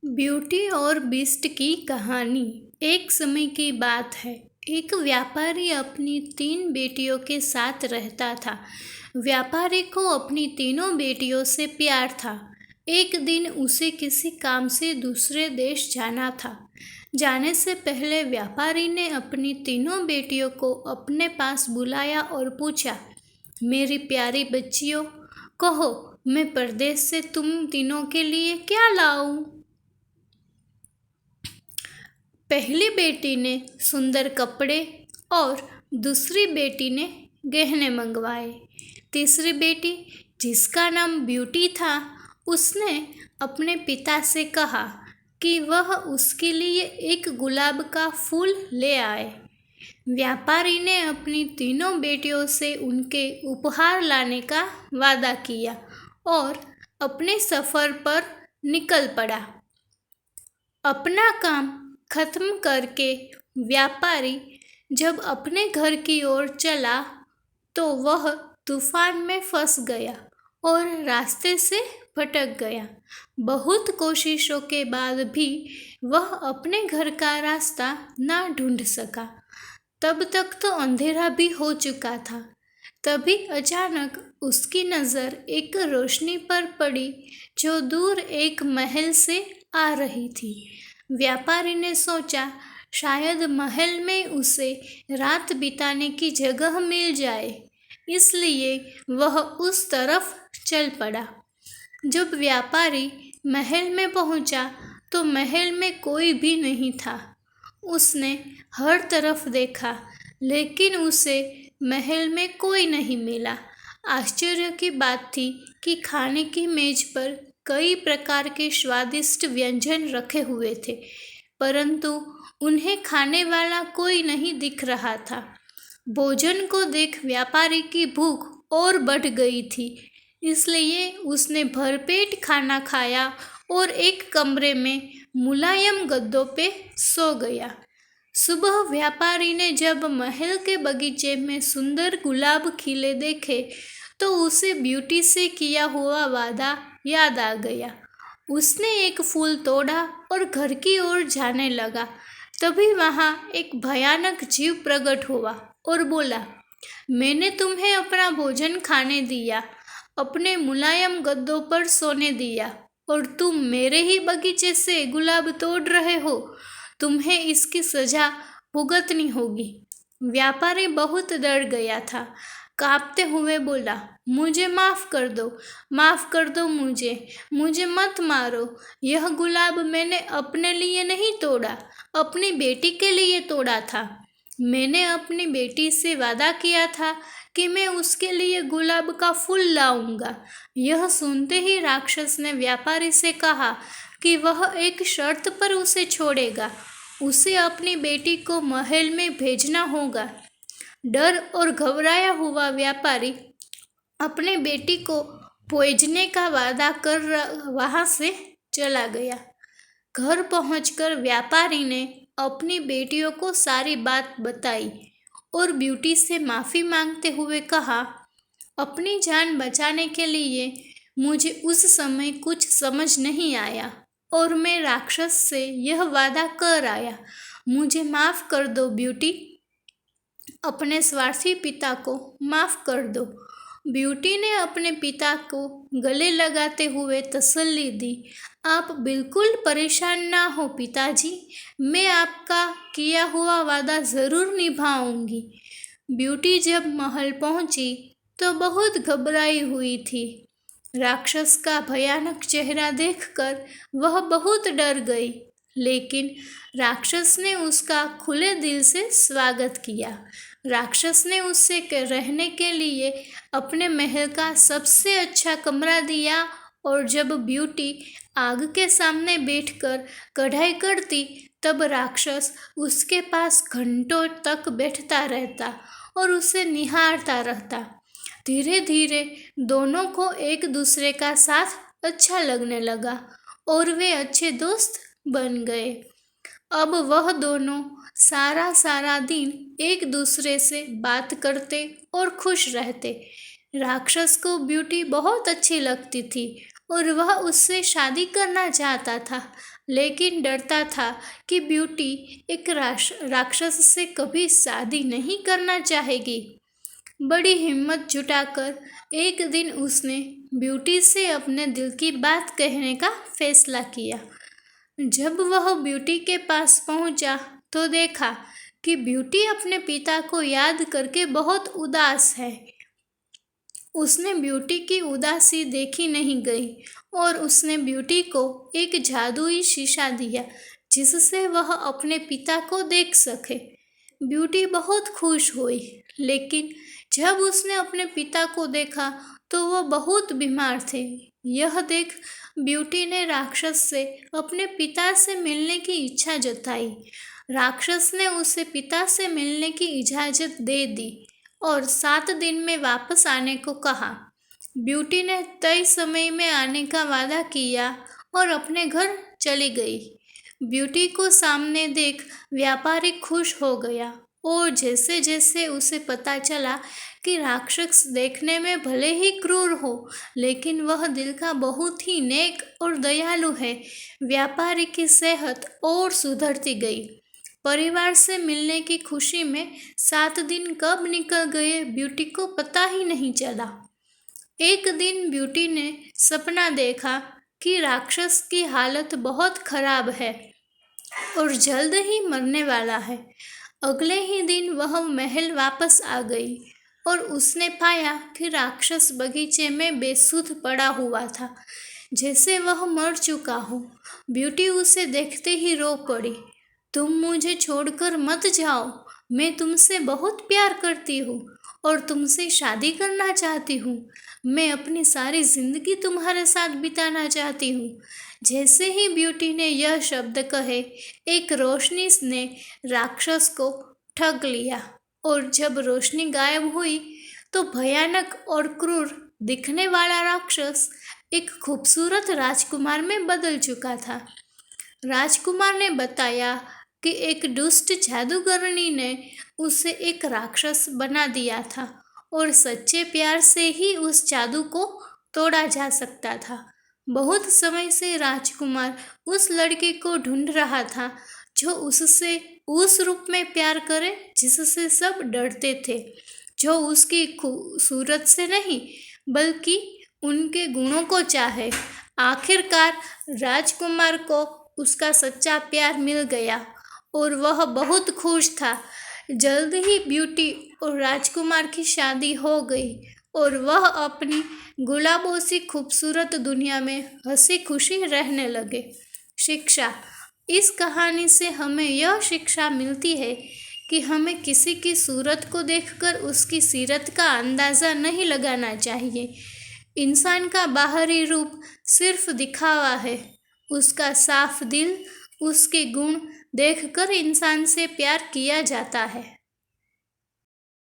Beauty और beast की कहानी। एक समय की बात है। एक व्यापारी अपनी 3 बेटियों के साथ रहता था। व्यापारी को अपनी तीनों बेटियों से प्यार था। एक दिन उसे किसी काम से दूसरे देश जाना था। जाने से पहले व्यापारी ने अपनी तीनों बेटियों को अपने पास बुलाया और पूछा, मेरी प्यारी बच्चियों, कहो मैं परदेश से तुम तीनों के लिए क्या लाऊं? पहली बेटी ने सुंदर कपड़े और दूसरी बेटी ने गहने मंगवाए। तीसरी बेटी, जिसका नाम ब्यूटी था, उसने अपने पिता से कहा कि वह उसके लिए एक गुलाब का फूल ले आए। व्यापारी ने अपनी तीनों बेटियों से उनके उपहार लाने का वादा किया और अपने सफर पर निकल पड़ा। अपना काम खत्म करके व्यापारी जब अपने घर की ओर चला तो वह तूफान में फंस गया और रास्ते से भटक गया। बहुत कोशिशों के बाद भी वह अपने घर का रास्ता ना ढूंढ सका। तब तक तो अंधेरा भी हो चुका था। तभी अचानक उसकी नज़र एक रोशनी पर पड़ी जो दूर एक महल से आ रही थी। व्यापारी ने सोचा, शायद महल में उसे रात बिताने की जगह मिल जाए, इसलिए वह उस तरफ चल पड़ा। जब व्यापारी महल में पहुंचा तो महल में कोई भी नहीं था। उसने हर तरफ देखा, लेकिन उसे महल में कोई नहीं मिला। आश्चर्य की बात थी कि खाने की मेज पर कई प्रकार के स्वादिष्ट व्यंजन रखे हुए थे, परंतु उन्हें खाने वाला कोई नहीं दिख रहा था। भोजन को देख व्यापारी की भूख और बढ़ गई थी, इसलिए उसने भरपेट खाना खाया और एक कमरे में मुलायम गद्दों पे सो गया। सुबह व्यापारी ने जब महल के बगीचे में सुंदर गुलाब खिले देखे तो उसे ब्यूटी से किया हुआ वादा याद आ गया। उसने एक फूल तोड़ा और घर की ओर जाने लगा। तभी वहां एक भयानक जीव प्रकट हुआ और बोला, मैंने तुम्हें अपना भोजन खाने दिया, अपने मुलायम गद्दों पर सोने दिया, और तुम मेरे ही बगीचे से गुलाब तोड़ रहे हो। तुम्हें इसकी सजा भुगतनी होगी। व्यापारी बहुत डर गया था। कांपते हुए बोला, मुझे माफ कर दो मुझे मत मारो। यह गुलाब मैंने अपने लिए नहीं तोड़ा, अपनी बेटी के लिए तोड़ा था। मैंने अपनी बेटी से वादा किया था कि मैं उसके लिए गुलाब का फूल लाऊंगा। यह सुनते ही राक्षस ने व्यापारी से कहा कि वह एक शर्त पर उसे छोड़ेगा। उसे अपनी बेटी को महल में भेजना होगा। डर और घबराया हुआ व्यापारी अपने बेटी को भेजने का वादा कर वहां से चला गया। घर पहुंचकर व्यापारी ने अपनी बेटियों को सारी बात बताई और ब्यूटी से माफ़ी मांगते हुए कहा, अपनी जान बचाने के लिए मुझे उस समय कुछ समझ नहीं आया और मैं राक्षस से यह वादा कर आया। मुझे माफ़ कर दो ब्यूटी, अपने स्वार्थी पिता को माफ़ कर दो। ब्यूटी ने अपने पिता को गले लगाते हुए तसल्ली दी। आप बिल्कुल परेशान ना हो पिताजी, मैं आपका किया हुआ वादा ज़रूर निभाऊंगी। ब्यूटी जब महल पहुंची तो बहुत घबराई हुई थी। राक्षस का भयानक चेहरा देखकर वह बहुत डर गई, लेकिन राक्षस ने उसका खुले दिल से स्वागत किया। राक्षस ने उससे रहने के लिए अपने महल का सबसे अच्छा कमरा दिया और जब ब्यूटी आग के सामने बैठकर कढ़ाई करती तब राक्षस उसके पास घंटों तक बैठता रहता और उसे निहारता रहता। धीरे धीरे दोनों को एक दूसरे का साथ अच्छा लगने लगा और वे अच्छे दोस्त बन गए। अब वह दोनों सारा दिन एक दूसरे से बात करते और खुश रहते। राक्षस को ब्यूटी बहुत अच्छी लगती थी और वह उससे शादी करना चाहता था, लेकिन डरता था कि ब्यूटी एक राक्षस से कभी शादी नहीं करना चाहेगी। बड़ी हिम्मत जुटाकर एक दिन उसने ब्यूटी से अपने दिल की बात कहने का फैसला किया। जब वह ब्यूटी के पास पहुंचा तो देखा कि ब्यूटी अपने पिता को याद करके बहुत उदास है। उसने ब्यूटी की उदासी देखी नहीं गई और उसने ब्यूटी को एक जादुई शीशा दिया जिससे वह अपने पिता को देख सके। ब्यूटी बहुत खुश हुई, लेकिन जब उसने अपने पिता को देखा तो वह बहुत बीमार थे। यह देख ब्यूटी ने राक्षस से अपने पिता से मिलने की इच्छा जताई। राक्षस ने उसे पिता से मिलने की इजाज़त दे दी और 7 दिन में वापस आने को कहा। ब्यूटी ने तय समय में आने का वादा किया और अपने घर चली गई। ब्यूटी को सामने देख व्यापारी खुश हो गया और जैसे जैसे उसे पता चला कि राक्षस देखने में भले ही क्रूर हो, लेकिन वह दिल का बहुत ही नेक और दयालु है, व्यापारी की सेहत और सुधरती गई। परिवार से मिलने की खुशी में 7 दिन कब निकल गए ब्यूटी को पता ही नहीं चला। एक दिन ब्यूटी ने सपना देखा कि राक्षस की हालत बहुत खराब है और जल्द ही मरने वाला है। अगले ही दिन वह महल वापस आ गई और उसने पाया कि राक्षस बगीचे में बेसुध पड़ा हुआ था, जैसे वह मर चुका हो। ब्यूटी उसे देखते ही रो पड़ी। तुम मुझे छोड़कर मत जाओ, मैं तुमसे बहुत प्यार करती हूँ और तुमसे शादी करना चाहती हूँ। मैं अपनी सारी जिंदगी तुम्हारे साथ बिताना चाहती हूँ। जैसे ही ब्यूटी ने यह शब्द कहे, एक रोशनी ने राक्षस को ठग लिया और जब रोशनी गायब हुई तो भयानक और क्रूर दिखने वाला राक्षस एक खूबसूरत राजकुमार में बदल चुका था। राजकुमार ने बताया कि एक दुष्ट जादूगरनी ने उसे एक राक्षस बना दिया था और सच्चे प्यार से ही उस जादू को तोड़ा जा सकता था। बहुत समय से राजकुमार उस लड़की को ढूंढ रहा था जो उससे उस रूप में प्यार करे जिससे सब डरते थे, जो उसकी सूरत से नहीं बल्कि उनके गुणों को चाहे। आखिरकार राजकुमार को उसका सच्चा प्यार मिल गया और वह बहुत खुश था। जल्द ही ब्यूटी और राजकुमार की शादी हो गई और वह अपनी गुलाबों सी खूबसूरत दुनिया में हंसी खुशी रहने लगे। शिक्षा। इस कहानी से हमें यह शिक्षा मिलती है कि हमें किसी की सूरत को देखकर उसकी सीरत का अंदाज़ा नहीं लगाना चाहिए। इंसान का बाहरी रूप सिर्फ दिखावा है, उसका साफ दिल, उसके गुण देखकर इंसान से प्यार किया जाता है।